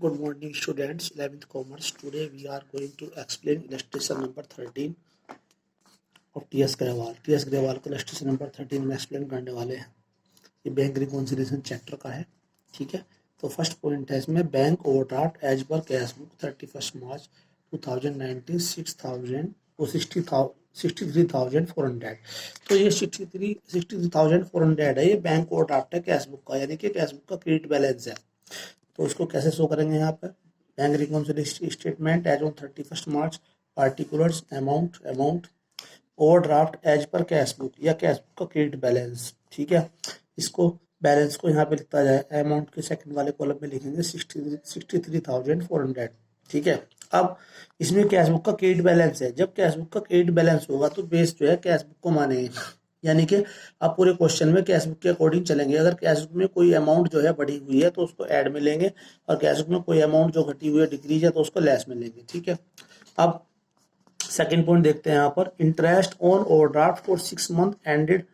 Good morning students, 11th Commerce. Today we are going to explain illustration number 13 of T.S. Grewal. T.S. Grewal का illustration number 13 में explain करने वाले हैं. ये bank reconciliation chapter का है. ठीक है, तो फर्स्ट पॉइंट है इसमें bank overdraft as per cash book 31 March 2019 63,400. तो ये 63,400 है. ये बैंक ओवरड्राफ्ट है कैश बुक का, यानी कि कैश बुक का क्रेडिट बैलेंस है. तो इसको कैसे शो करेंगे यहाँ पर? Bank reconciliation statement as on 31 March, particulars, amount overdraft as per cash book या कैश बुक का क्रेडिट बैलेंस. ठीक है, इसको बैलेंस को यहाँ पे लिखता जाए. अमाउंट के सेकंड वाले कॉलम में लिखेंगे 63,400. ठीक है, अब इसमें कैश बुक का क्रेडिट बैलेंस है. जब कैश बुक का क्रेडिट बैलेंस होगा तो बेस जो है कैश बुक को मानेंगे, यानी कि आप पूरे क्वेश्चन में कैश बुक के अकॉर्डिंग चलेंगे. अगर कैश बुक में कोई अमाउंट जो है बढ़ी हुई है तो उसको ऐड में लेंगे, और कैश बुक में कोई अमाउंट जो घटी हुई है डिक्रीज है तो उसको लेस में लेंगे. ठीक है, अब सेकंड पॉइंट देखते हैं यहाँ पर. Interest on overdraft for 6 month ended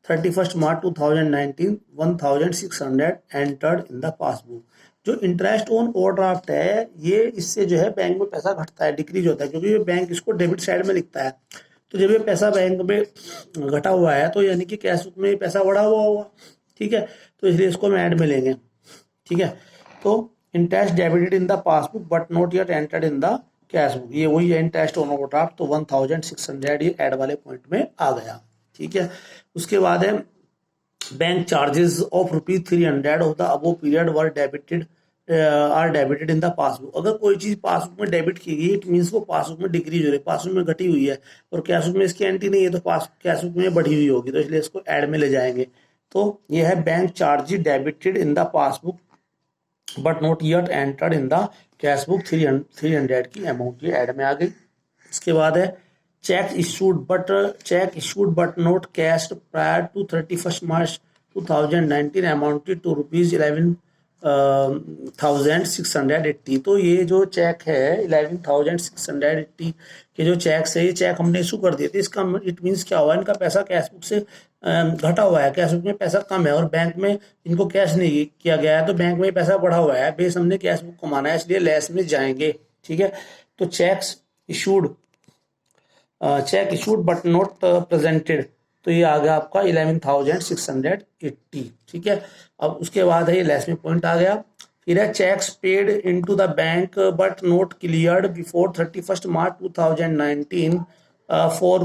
31 March 2019 1600 entered in the passbook. जो इंटरेस्ट ऑन ओवरड्राफ्ट है ये इससे जो है बैंक में पैसा घटता है, डिक्रीज होता है, क्योंकि ये बैंक इसको डेबिट साइड में लिखता है. तो जब ये पैसा बैंक में घटा हुआ है तो यानी कि कैश बुक में पैसा बढ़ा हुआ होगा. ठीक है, तो इसलिए इसको हम ऐड में लेंगे. ठीक है, तो interest debited in the passbook but not yet entered in the cash book, ये वही है इंटरेस्ट ऑन ओवरड्राफ्ट. तो 1600 ये ऐड वाले पॉइंट में आ गया. ठीक है, उसके बाद है bank charges of ₹300 of the above period were debited are debited in the passbook. अगर कोई चीज पासबुक में डेबिट की गई इट मीन्स वो पासबुक में डिक्रीज हो रही है, पासबुक में घटी हुई है, और कैश बुक में इसकी एंट्री नहीं है तो कैश बुक में बढ़ी हुई होगी, तो इसलिए इसको ऐड में ले जाएंगे. तो ये है bank charges debited in the passbook but not yet entered in the cash book 300 की अमाउंट ये ऐड में आ गई. इसके बाद है cheque issued but not cashed prior to 31 March 2019 amounted to ₹11,680. तो ये जो चेक है 11,680 के जो चेक्स है, ये चेक हमने इशू कर दिए थे. इसका इट मीन्स क्या हुआ, इनका पैसा कैश बुक से घटा हुआ है, कैश बुक में पैसा कम है और बैंक में इनको कैश नहीं किया गया है, तो बैंक में पैसा बढ़ा हुआ है. बेस हमने कैश बुक को माना है, इसलिए लेस में जाएंगे. ठीक है, तो check issued but not presented, तो ये आ गया आपका 11,680. ठीक है, अब उसके बाद है ये लेस में पॉइंट आ गया. फिर है checks paid into the bank but not cleared before 31 March 2019 for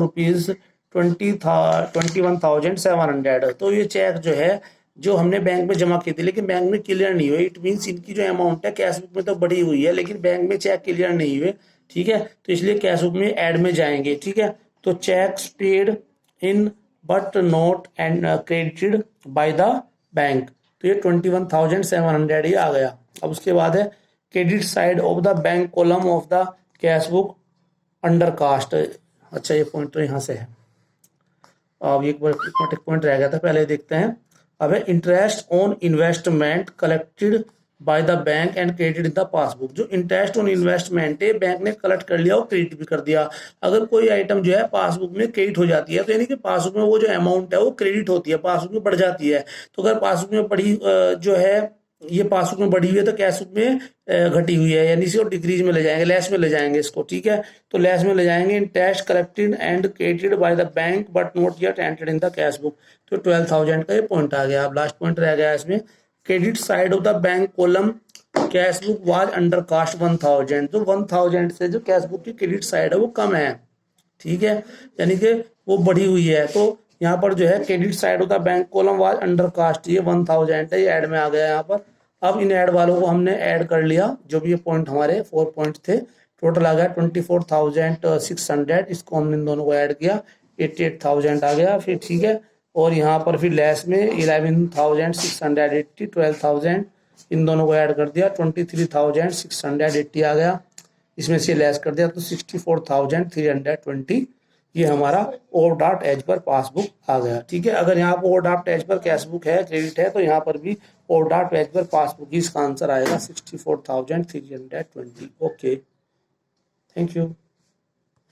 ₹21,700. तो ये चेक जो है जो हमने बैंक में जमा की थी लेकिन बैंक में क्लियर नहीं हुए, इट मीन्स इनकी जो अमाउंट है कैश बुक में तो बढ़ी हुई है लेकिन बैंक में चेक क्लियर नहीं हुए. ठीक है, तो इसलिए कैश बुक में ऐड में जाएंगे. ठीक है, तो checks paid in but not and credited by the bank, तो ये 21,700 ही आ गया. अब उसके बाद है credit side of the bank column of the cash book undercast. अच्छा, ये पॉइंट तो यहाँ से है. अब एक पॉइंट रह गया था, पहले देखते हैं. अब है interest on investment collected by the bank and credit in the passbook. जो इंटरेस्ट ऑन इन्वेस्टमेंट है बैंक ने कलेक्ट कर लिया और क्रेडिट भी कर दिया. अगर कोई आइटम जो है पासबुक में क्रेडिट हो जाती है तो यानी कि पासबुक में वो जो अमाउंट है वो क्रेडिट होती है, पासबुक में बढ़ जाती है. तो अगर पासबुक में बढ़ी जो है ये पासबुक में बढ़ी हुई है तो कैश बुक में घटी हुई है, यानी इसको डिक्रीज में ले जाएंगे, लेस में ले जाएंगे इसको. ठीक है, तो लेस में ले जाएंगे. Interest collected and credited by the bank but not yet entered in the cash book, तो 12,000 का ये पॉइंट आ गया. अब लास्ट पॉइंट रह गया इसमें credit side of the bank column cash book was undercast 1,000. तो 1,000 से जो कैश बुक की क्रेडिट साइड है वो कम है. ठीक है, यानी कि वो बढ़ी हुई है. तो यहाँ पर जो है credit side of the bank column was undercast, ये 1,000 है, ये ऐड में आ गया यहाँ पर. अब इन ऐड वालों को हमने ऐड कर लिया, जो भी ये पॉइंट हमारे 4 पॉइंट थे, टोटल आ गया 24,600. इसको हमने इन दोनों को ऐड किया, 88,000 आ गया. फिर ठीक है, और यहाँ पर फिर लेस में 11,680 12,000 इन दोनों को ऐड कर दिया, 23,680 आ गया. इसमें से लेस कर दिया तो 64,320 ये हमारा ओवरड्राफ्ट एज पर पासबुक आ गया. ठीक है, अगर यहाँ पर overdraft as per cash book है, क्रेडिट है, तो यहाँ पर भी ओवरड्राफ्ट एज पर पासबुक ही इसका आंसर आएगा 64,320. Okay, thank you.